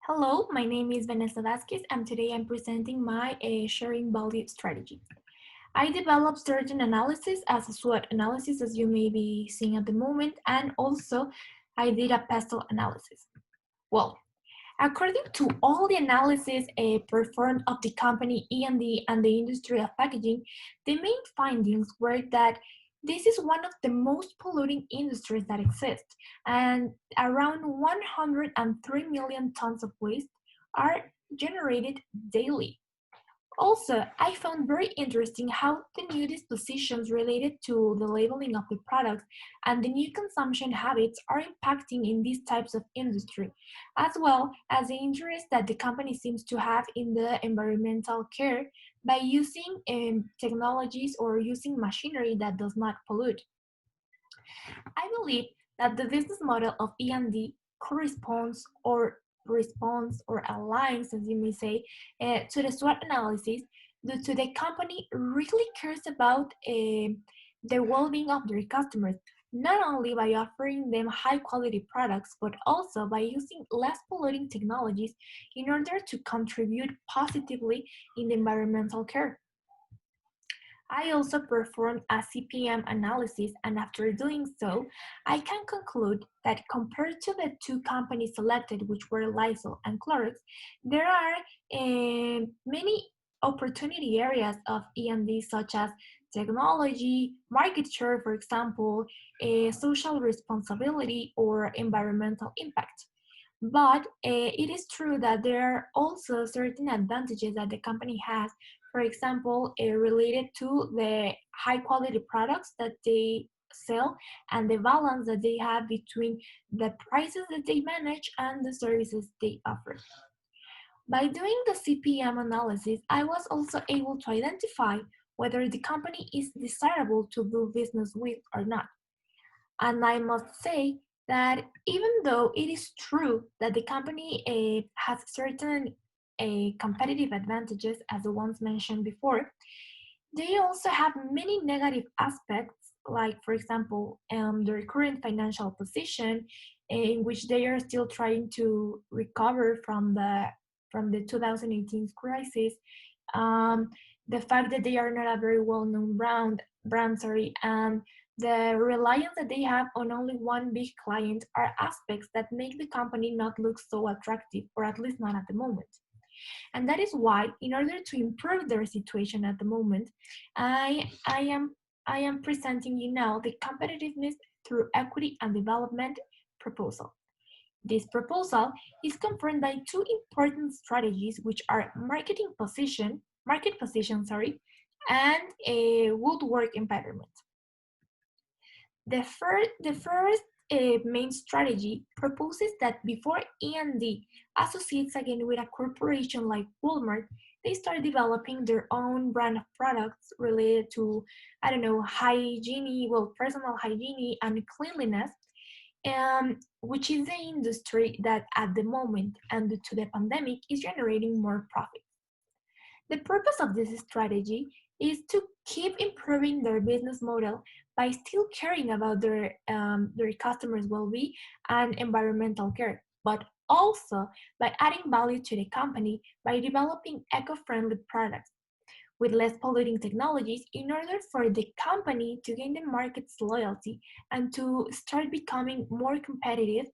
Hello, my name is Vanessa Vasquez, and today I'm presenting my sharing value strategy. I developed certain analysis as a SWOT analysis, as you may be seeing at the moment, and also I did a PESTEL analysis. Well, according to all the analysis performed of the company E&D and the industry of packaging, the main findings were that this is one of the most polluting industries that exist, and around 103 million tons of waste are generated daily. Also, I found very interesting how the new dispositions related to the labeling of the products and the new consumption habits are impacting in these types of industry, as well as the interest that the company seems to have in the environmental care by using technologies or using machinery that does not pollute. I believe that the business model of E&D corresponds or aligns, as you may say, to the SWOT analysis due to the company really cares about the well-being of their customers, not only by offering them high-quality products, but also by using less polluting technologies in order to contribute positively in the environmental care. I also performed a CPM analysis, and after doing so, I can conclude that compared to the two companies selected, which were Lysol and Clorox, there are many opportunity areas of E&D, such as technology, market share, for example, social responsibility, or environmental impact. But it is true that there are also certain advantages that the company has, for example, related to the high quality products that they sell and the balance that they have between the prices that they manage and the services they offer. By doing the CPM analysis, I was also able to identify whether the company is desirable to do business with or not. And I must say that even though it is true that the company has certain competitive advantages, as the ones mentioned before, they also have many negative aspects, like, for example, their current financial position, in which they are still trying to recover from the 2018 crisis. Um, the fact that they are not a very well-known brand, sorry, and the reliance that they have on only one big client are aspects that make the company not look so attractive, or at least not at the moment. And that is why, in order to improve their situation at the moment, I am presenting you now the competitiveness through equity and development proposal. This proposal is confirmed by two important strategies, which are market position, sorry, and a woodwork environment. The first main strategy proposes that before E&D associates again with a corporation like Walmart, they start developing their own brand of products related to, I don't know, hygiene, well, personal hygiene and cleanliness, which is the industry that at the moment and due to the pandemic is generating more profit. The purpose of this strategy is to keep improving their business model by still caring about their customers' well-being and environmental care, but also by adding value to the company by developing eco-friendly products with less polluting technologies in order for the company to gain the market's loyalty and to start becoming more competitive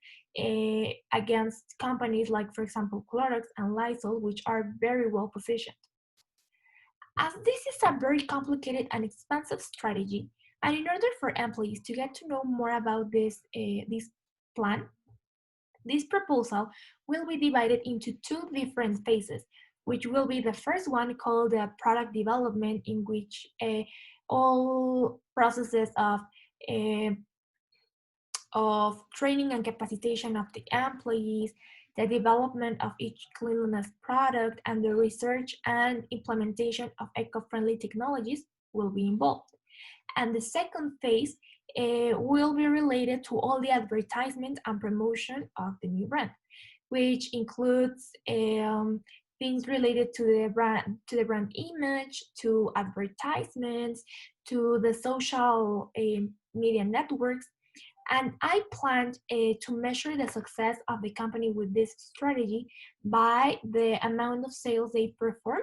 against companies like, for example, Clorox and Lysol, which are very well positioned. As this is a very complicated and expensive strategy, and in order for employees to get to know more about this plan, this proposal will be divided into two different phases, which will be the first one called product development, in which all processes uh, of training and capacitation of the employees, the development of each cleanliness product, and the research and implementation of eco-friendly technologies will be involved. And the second phase will be related to all the advertisement and promotion of the new brand, which includes things related to the brand image, to advertisements, to the social media networks, And I planned to measure the success of the company with this strategy by the amount of sales they perform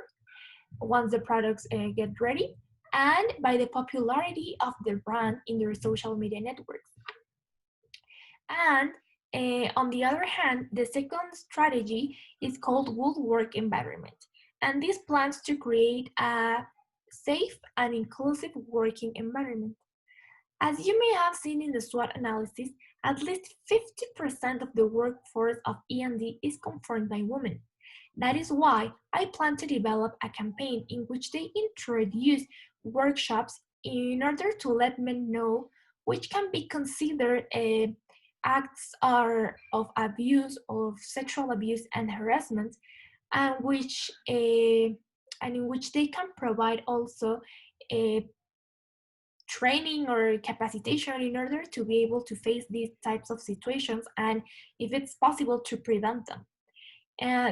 once the products get ready, and by the popularity of the brand in their social media networks. And on the other hand, the second strategy is called good work environment. And this plans to create a safe and inclusive working environment. As you may have seen in the SWOT analysis, at least 50% of the workforce of E&D is formed by women. That is why I plan to develop a campaign in which they introduce workshops in order to let men know which can be considered acts are of abuse, of sexual abuse and harassment, and in which they can provide also a training or capacitation in order to be able to face these types of situations and, if it's possible, to prevent them.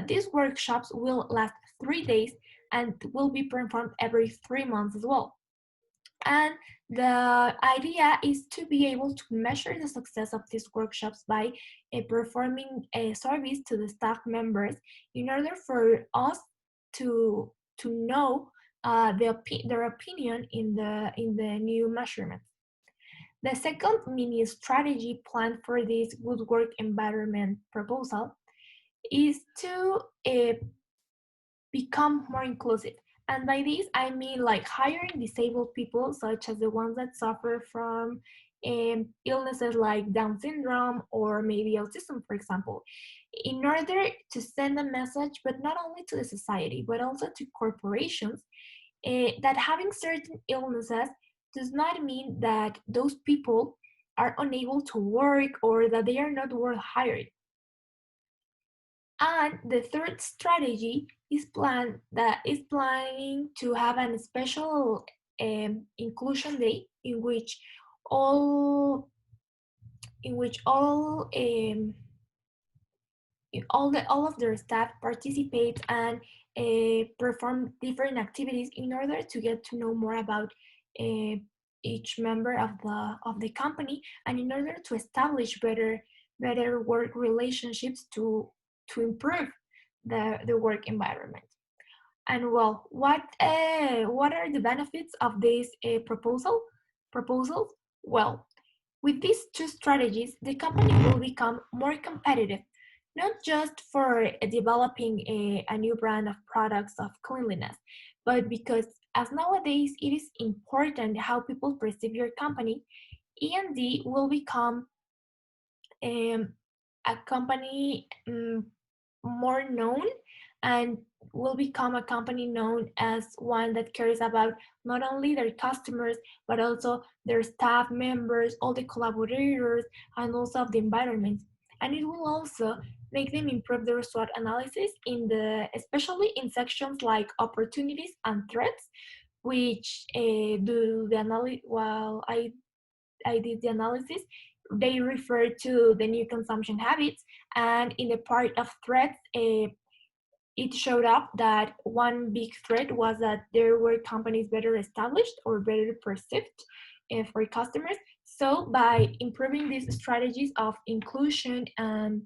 These workshops will last 3 days and will be performed every 3 months as well. And the idea is to be able to measure the success of these workshops by performing a service to the staff members in order for us to know their opinion in the new measurements. The second mini strategy planned for this good work environment proposal is to become more inclusive. And by this, I mean like hiring disabled people, such as the ones that suffer from illnesses like Down syndrome or maybe autism, for example, in order to send a message, but not only to the society, but also to corporations, that having certain illnesses does not mean that those people are unable to work or that they are not worth hiring. And the third strategy is planning to have a special inclusion day in which all all of their staff participate and perform different activities in order to get to know more about each member of the company, and in order to establish better work relationships to improve the work environment. And well, what are the benefits of this proposals? Well, with these two strategies, the company will become more competitive, not just for developing a new brand of products of cleanliness, but because as nowadays it is important how people perceive your company, E&D will become a company more known, and will become a company known as one that cares about not only their customers, but also their staff members, all the collaborators, and also of the environment. And it will also make them improve their SWOT analysis especially in sections like opportunities and threats, which do the analysis while I did the analysis, they refer to the new consumption habits, and in the part of threats, it showed up that one big threat was that there were companies better established or better perceived for customers. So by improving these strategies of inclusion and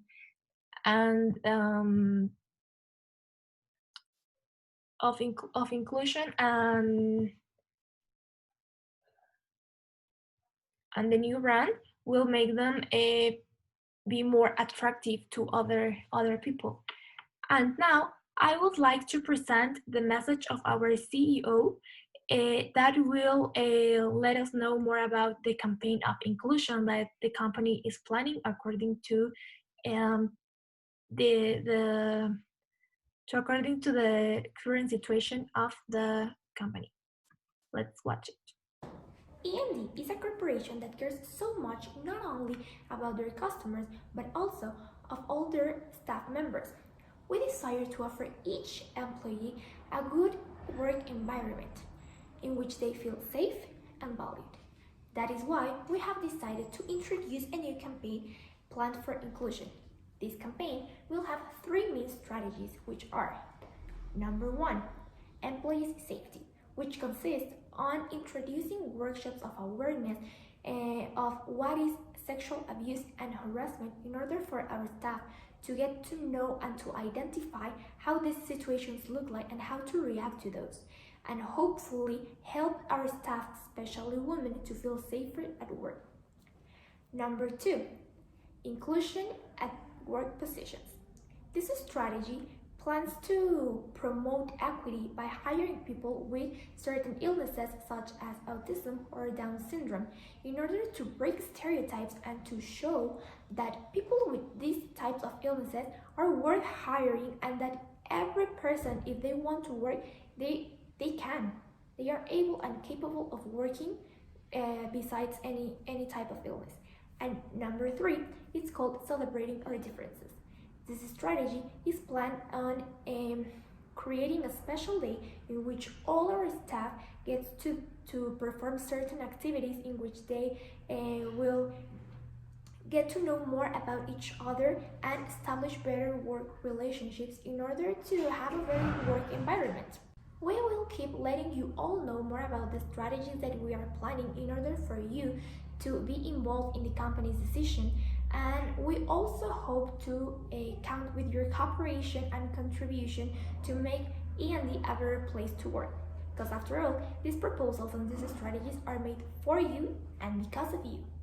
of inclusion and the new brand will make them be more attractive to other people. And now I would like to present the message of our CEO that will let us know more about the campaign of inclusion that the company is planning according to the according to the current situation of the company. Let's watch it. E&D is a corporation that cares so much not only about their customers but also of all their staff members. We desire to offer each employee a good work environment in which they feel safe and valued. That is why we have decided to introduce a new campaign planned for inclusion. This campaign will have three main strategies, which are: number one, employees safety, which consists on introducing workshops of awareness of what is sexual abuse and harassment in order for our staff to get to know and to identify how these situations look like and how to react to those, and hopefully help our staff, especially women, to feel safer at work. Number 2, inclusion at work positions. This strategy plans to promote equity by hiring people with certain illnesses such as autism or Down syndrome in order to break stereotypes and to show that people with these types of illnesses are worth hiring and that every person, if they want to work, they can. They are able and capable of working besides any type of illness. And number 3, it's called celebrating our differences. This strategy is planned on creating a special day in which all our staff gets to perform certain activities in which they will get to know more about each other and establish better work relationships in order to have a very work environment. We will keep letting you all know more about the strategies that we are planning in order for you to be involved in the company's decision, and we also hope to count with your cooperation and contribution to make E&D a better place to work. Because after all, these proposals and these strategies are made for you and because of you.